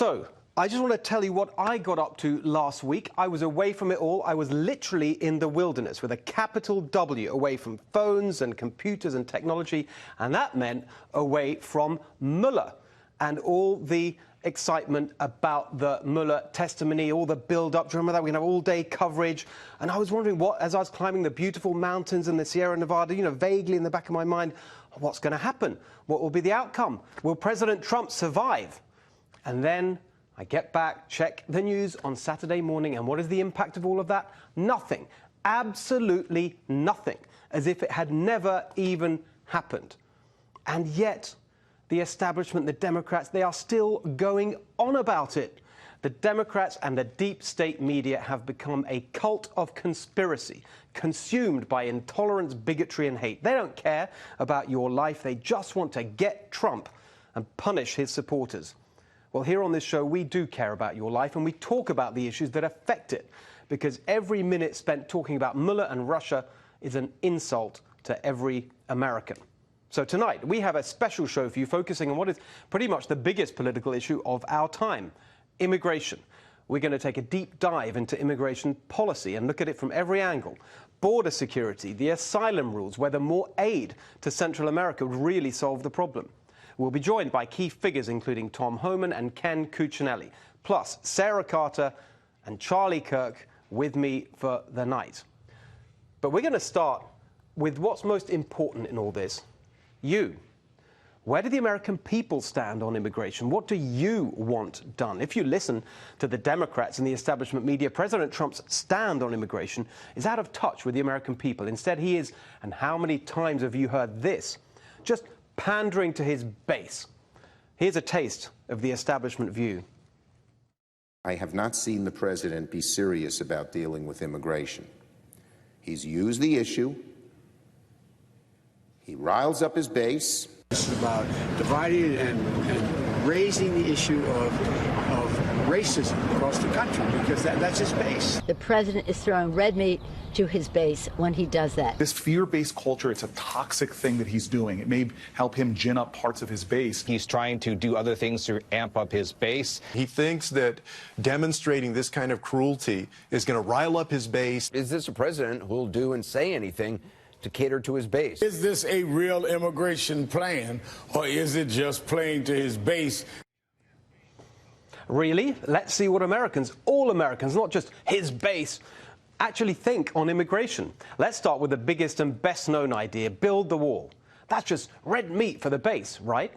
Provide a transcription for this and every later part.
So, I just want to tell you what I got up to last week. I was away from it all. I was literally in the wilderness with a capital W, away from phones and computers and technology. And that meant away from Mueller and all the excitement about the Mueller testimony, all the build-up. Do you remember that? We can have all-day coverage. And I was wondering what, as I was climbing the beautiful mountains in the Sierra Nevada, vaguely in the back of my mind, what's going to happen? What will be the outcome? Will President Trump survive? And then I get back, check the news on Saturday morning, and what is the impact of all of that? Nothing. Absolutely nothing. As if it had never even happened. And yet, the establishment, the Democrats, they are still going on about it. The Democrats and the deep state media have become a cult of conspiracy, consumed by intolerance, bigotry, and hate. They don't care about your life. They just want to get Trump and punish his supporters. Well, here on this show, we do care about your life, and we talk about the issues that affect it, because every minute spent talking about Mueller and Russia is an insult to every American. So tonight, we have a special show for you focusing on what is pretty much the biggest political issue of our time, immigration. We're going to take a deep dive into immigration policy and look at it from every angle. Border security, the asylum rules, whether more aid to Central America would really solve the problem. We'll be joined by key figures including Tom Homan and Ken Cuccinelli, plus Sarah Carter and Charlie Kirk with me for the night. But we're going to start with what's most important in all this. You. Where do the American people stand on immigration? What do you want done? If you listen to the Democrats and the establishment media, President Trump's stand on immigration is out of touch with the American people. Instead, he is, and how many times have you heard this, just pandering to his base. Here's a taste of the establishment view. I have not seen the president be serious about dealing with immigration. He's used the issue. He riles up his base. This is about dividing and raising the issue of racism across the country, because that's his base. The president is throwing red meat to his base when he does that. This fear-based culture, it's a toxic thing that he's doing. It may help him gin up parts of his base. He's trying to do other things to amp up his base. He thinks that demonstrating this kind of cruelty is going to rile up his base. Is this a president who'll do and say anything to cater to his base? Is this a real immigration plan, or is it just playing to his base? Really? Let's see what Americans, all Americans, not just his base, actually think on immigration. Let's start with the biggest and best-known idea, build the wall. That's just red meat for the base, right?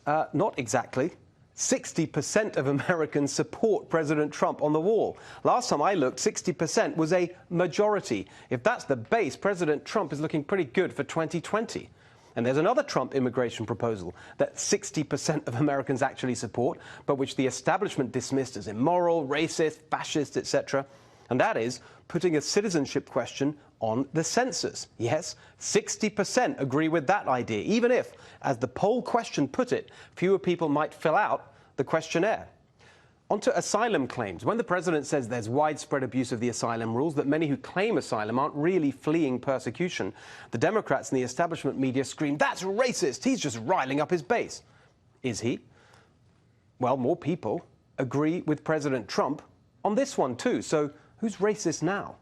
Not exactly. 60% of Americans support President Trump on the wall. Last time I looked, 60% was a majority. If that's the base, President Trump is looking pretty good for 2020. And there's another Trump immigration proposal that 60% of Americans actually support, but which the establishment dismissed as immoral, racist, fascist, etc. And that is putting a citizenship question on the census. Yes, 60% agree with that idea, even if, as the poll question put it, fewer people might fill out the questionnaire. On to asylum claims. When the president says there's widespread abuse of the asylum rules, that many who claim asylum aren't really fleeing persecution, the Democrats and the establishment media scream, that's racist, he's just riling up his base. Is he? Well, more people agree with President Trump on this one too, so who's racist now?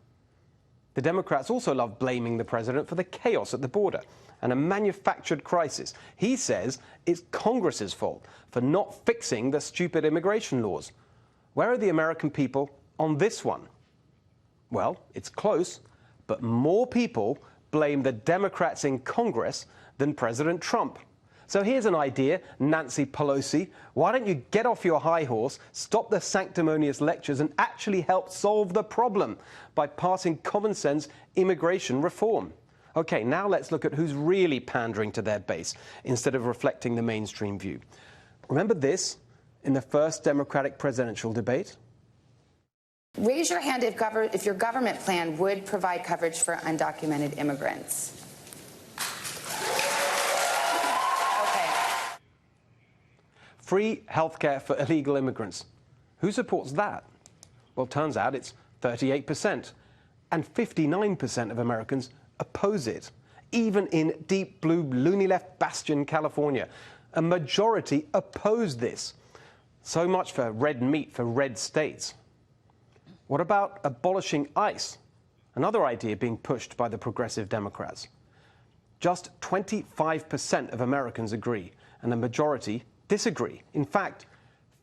The Democrats also love blaming the president for the chaos at the border and a manufactured crisis. He says it's Congress's fault for not fixing the stupid immigration laws. Where are the American people on this one? Well, it's close, but more people blame the Democrats in Congress than President Trump. So here's an idea, Nancy Pelosi. Why don't you get off your high horse, stop the sanctimonious lectures, and actually help solve the problem by passing common sense immigration reform? OK, now let's look at who's really pandering to their base instead of reflecting the mainstream view. Remember this in the first Democratic presidential debate? Raise your hand if your government plan would provide coverage for undocumented immigrants. Free healthcare for illegal immigrants. Who supports that? Well, turns out it's 38%. And 59% of Americans oppose it. Even in deep blue, loony left bastion California, a majority oppose this. So much for red meat for red states. What about abolishing ICE? Another idea being pushed by the progressive Democrats. Just 25% of Americans agree, and the majority disagree. In fact,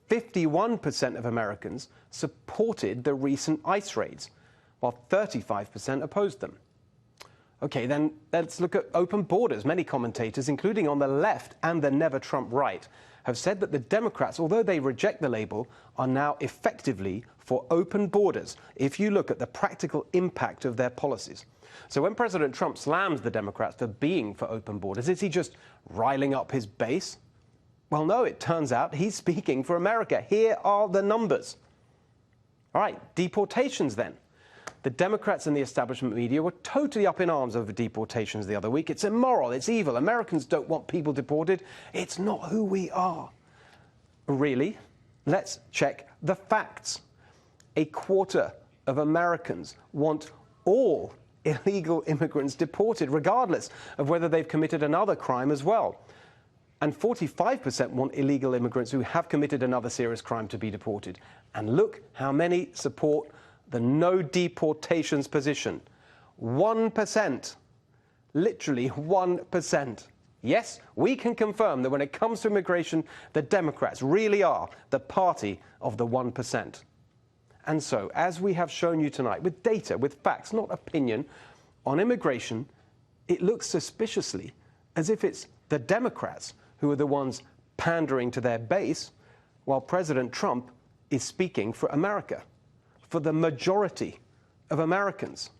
51% of Americans supported the recent ICE raids, while 35% opposed them. Okay, then let's look at open borders. Many commentators, including on the left and the never Trump right, have said that the Democrats, although they reject the label, are now effectively for open borders if you look at the practical impact of their policies. So when President Trump slams the Democrats for being for open borders, is he just riling up his base? Well, no, it turns out he's speaking for America. Here are the numbers. All right, deportations then. The Democrats and the establishment media were totally up in arms over deportations the other week. It's immoral, it's evil. Americans don't want people deported. It's not who we are. Really? Let's check the facts. A quarter of Americans want all illegal immigrants deported, regardless of whether they've committed another crime as well. And 45% want illegal immigrants who have committed another serious crime to be deported. And look how many support the no deportations position. 1%. Literally 1%. Yes, we can confirm that when it comes to immigration, the Democrats really are the party of the 1%. And so, as we have shown you tonight, with data, with facts, not opinion, on immigration, it looks suspiciously as if it's the Democrats who are the ones pandering to their base, while President Trump is speaking for America, for the majority of Americans.